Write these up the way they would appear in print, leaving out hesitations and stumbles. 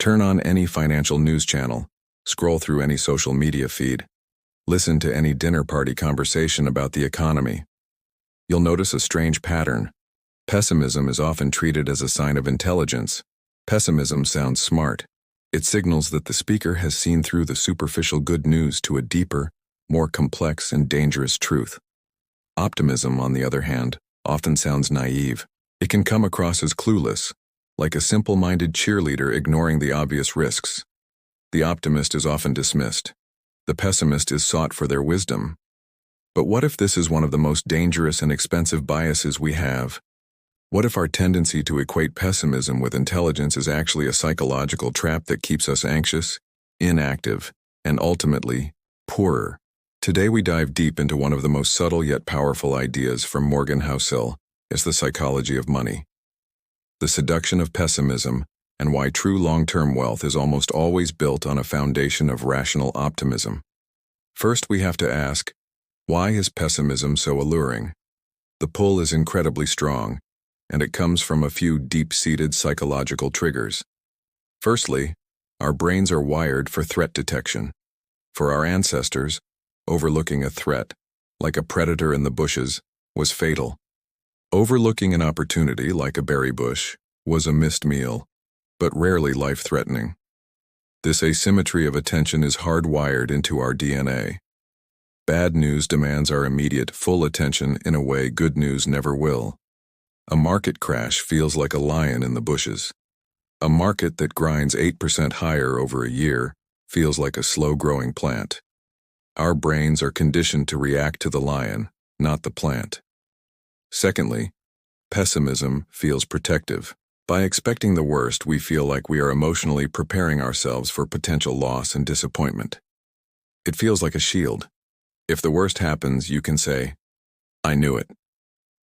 Turn on any financial news channel, scroll through any social media feed, listen to any dinner party conversation about the economy. You'll notice a strange pattern. Pessimism is often treated as a sign of intelligence. Pessimism sounds smart. It signals that the speaker has seen through the superficial good news to a deeper, more complex and dangerous truth. Optimism, on the other hand, often sounds naive. It can come across as clueless, like a simple-minded cheerleader ignoring the obvious risks. The optimist is often dismissed. The pessimist is sought for their wisdom. But what if this is one of the most dangerous and expensive biases we have? What if our tendency to equate pessimism with intelligence is actually a psychological trap that keeps us anxious, inactive, and ultimately, poorer? Today we dive deep into one of the most subtle yet powerful ideas from Morgan Housel. It's the psychology of money. The seduction of pessimism, and why true long-term wealth is almost always built on a foundation of rational optimism. First, we have to ask, why is pessimism so alluring? The pull is incredibly strong, and it comes from a few deep-seated psychological triggers. Firstly, our brains are wired for threat detection. For our ancestors, overlooking a threat, like a predator in the bushes, was fatal. Overlooking an opportunity, like a berry bush, was a missed meal, but rarely life-threatening. This asymmetry of attention is hardwired into our DNA. Bad news demands our immediate, full attention in a way good news never will. A market crash feels like a lion in the bushes. A market that grinds 8% higher over a year feels like a slow-growing plant. Our brains are conditioned to react to the lion, not the plant. Secondly, pessimism feels protective. By expecting the worst, we feel like we are emotionally preparing ourselves for potential loss and disappointment. It feels like a shield. If the worst happens, you can say, "I knew it."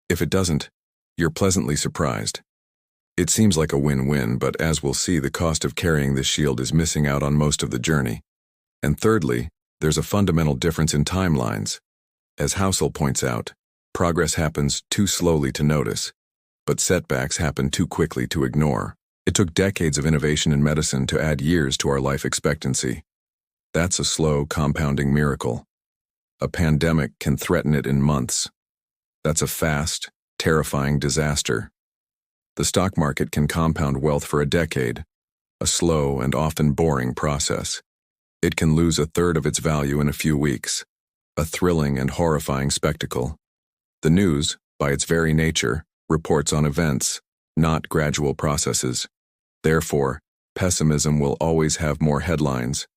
If it doesn't, you're pleasantly surprised. It seems like a win-win, but as we'll see, the cost of carrying this shield is missing out on most of the journey. And thirdly, there's a fundamental difference in timelines. As Housel points out, progress happens too slowly to notice, but setbacks happen too quickly to ignore. It took decades of innovation in medicine to add years to our life expectancy. That's a slow, compounding miracle. A pandemic can threaten it in months. That's a fast, terrifying disaster. The stock market can compound wealth for a decade, a slow and often boring process. It can lose a third of its value in a few weeks, a thrilling and horrifying spectacle. The news, by its very nature, reports on events, not gradual processes. Therefore, pessimism will always have more headlines,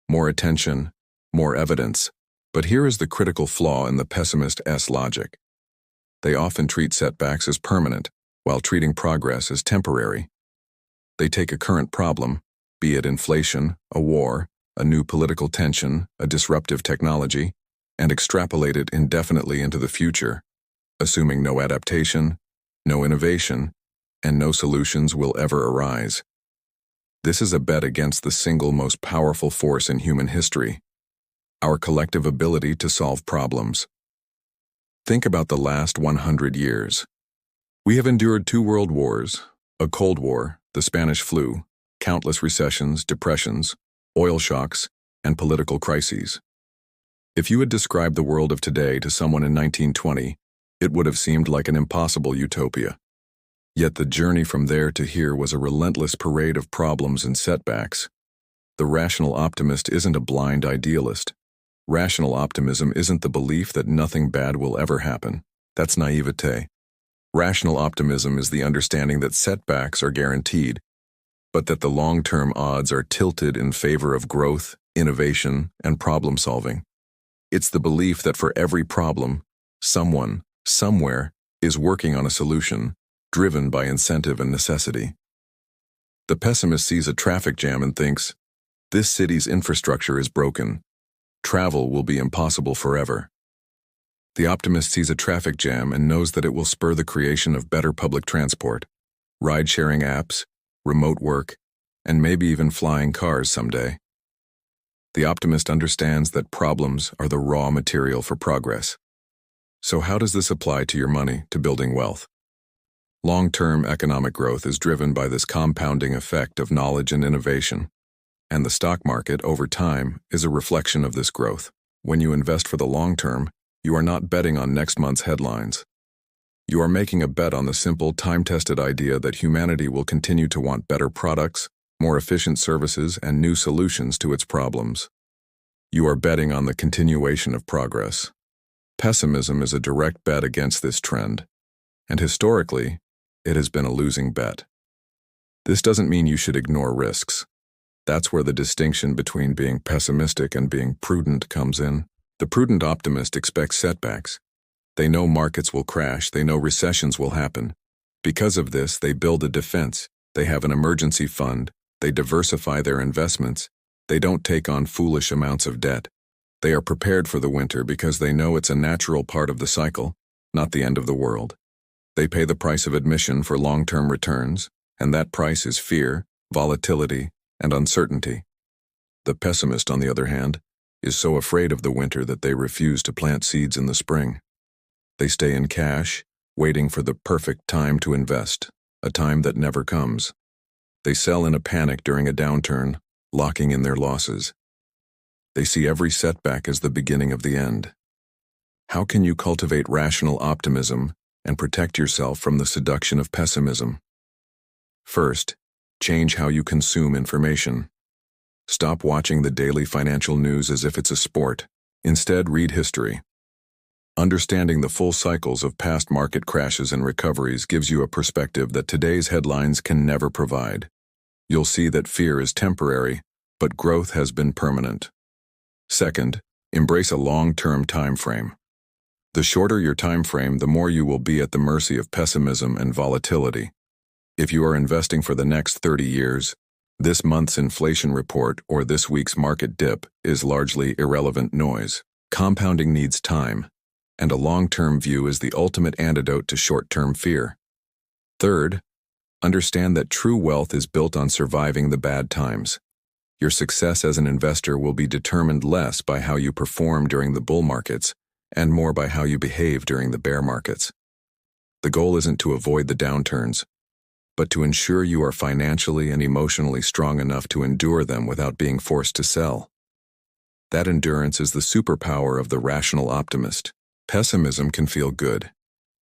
more attention, more evidence. But here is the critical flaw in the pessimist's logic. They often treat setbacks as permanent, while treating progress as temporary. They take a current problem, be it inflation, a war, a new political tension, a disruptive technology, and extrapolate it indefinitely into the future, assuming no adaptation, no innovation, and no solutions will ever arise. This is a bet against the single most powerful force in human history, our collective ability to solve problems. Think about the last 100 years. We have endured 2 world wars, a Cold War, the Spanish flu, countless recessions, depressions, oil shocks, and political crises. If you had described the world of today to someone in 1920, it would have seemed like an impossible utopia. Yet the journey from there to here was a relentless parade of problems and setbacks. The rational optimist isn't a blind idealist. Rational optimism isn't the belief that nothing bad will ever happen. That's naivete. Rational optimism is the understanding that setbacks are guaranteed, but that the long-term odds are tilted in favor of growth, innovation, and problem-solving. It's the belief that for every problem, someone, somewhere, is working on a solution, driven by incentive and necessity. The pessimist sees a traffic jam and thinks, "This city's infrastructure is broken. Travel will be impossible forever." The optimist sees a traffic jam and knows that it will spur the creation of better public transport, ride-sharing apps, remote work, and maybe even flying cars someday. The optimist understands that problems are the raw material for progress. So how does this apply to your money, to building wealth? Long-term economic growth is driven by this compounding effect of knowledge and innovation, and the stock market, over time, is a reflection of this growth. When you invest for the long term, you are not betting on next month's headlines. You are making a bet on the simple, time-tested idea that humanity will continue to want better products, more efficient services, and new solutions to its problems. You are betting on the continuation of progress. Pessimism is a direct bet against this trend, and historically, it has been a losing bet. This doesn't mean you should ignore risks. That's where the distinction between being pessimistic and being prudent comes in. The prudent optimist expects setbacks. They know markets will crash, they know recessions will happen. Because of this, they build a defense, they have an emergency fund, they diversify their investments, they don't take on foolish amounts of debt. They are prepared for the winter because they know it's a natural part of the cycle, not the end of the world. They pay the price of admission for long-term returns, and that price is fear, volatility, and uncertainty. The pessimist, on the other hand, is so afraid of the winter that they refuse to plant seeds in the spring. They stay in cash, waiting for the perfect time to invest, a time that never comes. They sell in a panic during a downturn, locking in their losses. They see every setback as the beginning of the end. How can you cultivate rational optimism and protect yourself from the seduction of pessimism? First, change how you consume information. Stop watching the daily financial news as if it's a sport. Instead, read history. Understanding the full cycles of past market crashes and recoveries gives you a perspective that today's headlines can never provide. You'll see that fear is temporary, but growth has been permanent. Second, embrace a long-term time frame. The shorter your time frame, the more you will be at the mercy of pessimism and volatility. If you are investing for the next 30 years, this month's inflation report or this week's market dip is largely irrelevant noise. Compounding needs time, and a long-term view is the ultimate antidote to short-term fear. Third, understand that true wealth is built on surviving the bad times. Your success as an investor will be determined less by how you perform during the bull markets and more by how you behave during the bear markets. The goal isn't to avoid the downturns, but to ensure you are financially and emotionally strong enough to endure them without being forced to sell. That endurance is the superpower of the rational optimist. Pessimism can feel good.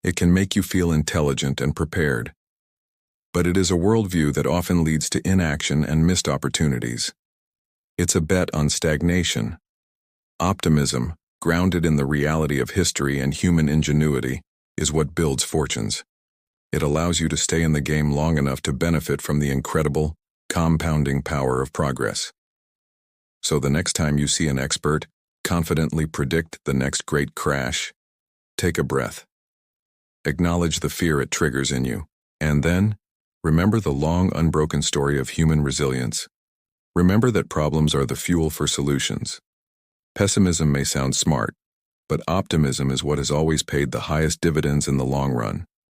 It can make you feel intelligent and prepared. But it is a worldview that often leads to inaction and missed opportunities. It's a bet on stagnation. Optimism, grounded in the reality of history and human ingenuity, is what builds fortunes. It allows you to stay in the game long enough to benefit from the incredible, compounding power of progress. So the next time you see an expert confidently predict the next great crash, take a breath. Acknowledge the fear it triggers in you, and then, remember the long, unbroken story of human resilience. Remember that problems are the fuel for solutions. Pessimism may sound smart, but optimism is what has always paid the highest dividends in the long run.